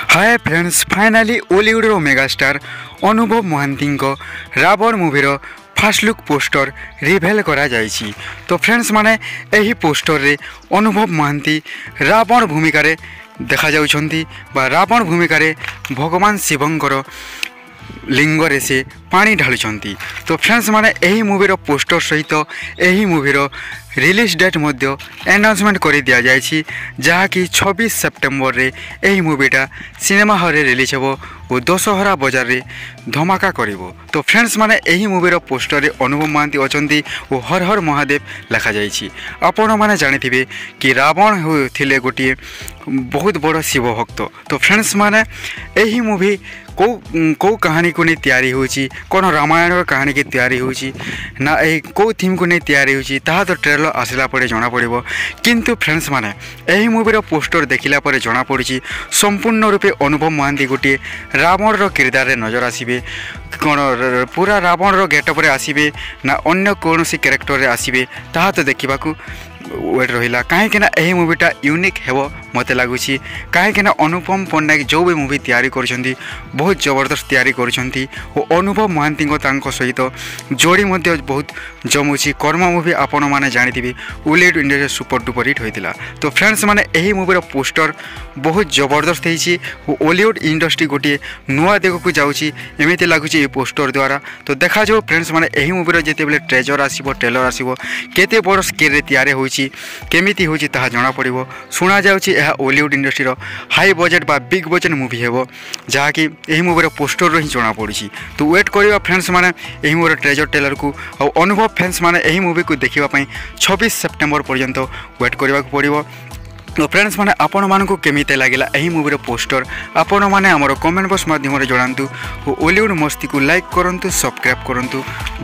हाय friends, finally ओलीवुडर megastar Anubhav Mohanty Ravan मूवीर first look poster reveal करा जाइछि। तो फ्रेंड्स माने एही पोस्टर रे अनुभव महांती रावण भूमिका रे देखा जाउछंती बा रावण भूमिका रे भगवान शिवंकर लिंग रे से पानी ढालुछंती। तो फ्रेंड्स माने एही मूवीर पोस्टर सहित एही मूवीर रिलीज डेट मध्य अनाउंसमेंट कर दिया जाइछि, जहाँकि 26 सेप्टेम्बर रे एही मूवीटा सिनेमा हॉल रे रिलीज हेबो और दशहरा बाजार रे धमाका करिवो। तो फ्रेंड्स माने एही मूवीर पोस्टर रे अनुभव महांती अछंती और हर हर महादेव लिखा जाइछि। आपण माने जानिथिबे कि रावण थिले गोटिए बहुत बड़ शिव भक्त। तो फ्रेंड्स माने एही मूवी को कहानी को नहीं तैयारी होची, कौन रामायण कहानी की तैयारी होची ना को थीम को नहीं तैयारी होची, ताहा तो ट्रेलर आसला परे जना पड़िबो। किंतु फ्रेंड्स माने एही मूवीर पोस्टर देखिला परे जना पड़ुची संपूर्ण रूपे अनुभव महांती गोटे रावण रो किरदार रे नजर आसीबे। कौन पूरा रावण रो गेटअप रे आसीबे ना अन्य कौन सी कैरेक्टर रे आसीबे, ताहा तो देखिबाकू वेट रहिला। कहीं यही मूवीटा यूनिक हेबो मते लागुची। कहीं अनुपम पट्टनायक जो भी मूवी तैयारी करछंती बहुत जबरदस्त तैयारी करछंती और अनुभव महांती तांको सहित जोड़ी मध्य बहुत जमुची। कर्म मूवी आपण माने जानिथिबे Ollywood industry super duper hit होइतिला। तो फ्रेंड्स माने एही मूवीर पोस्टर बहुत जबरदस्त हेछि और ओलीवुड इंडस्ट्री गोटे नुआ देखकु जाउची एमिति लागुची ए पोस्टर द्वारा। तो देखा जो फ्रेंड्स माने एही मूवीर जेतेबेले ट्रेजर आसीबो ट्रेलर आसीबो केते बड़ स्केल रे तैयारी होइछि केमिति होइछि ताहा जणा पड़िबो। सुना जाउछि यह ओलीवुड इंडस्ट्री रो हाई बजेट बा बिग बजेट मूवी हेबो, जहाँकि एही मूवीर पोस्टर रो ही जणा पड़ुछि। तो वेट करिबा फ्रेंड्स माने एही मूवीर ट्रेजर ट्रेलर को और अनुभव फैंस माने एही मूवी को देखिबा पई 26 सेप्टेम्बर पर्यंत वेट करबा पड़िबो। तो फ्रेंड्स माने आपण मानकु केमिते लागिला एही मूवीर पोस्टर आपण माने हमर कमेंट बॉक्स माध्यम रे जणांतु। ओलीवुड मस्ती को लाइक करंतु, सब्सक्राइब करंतु।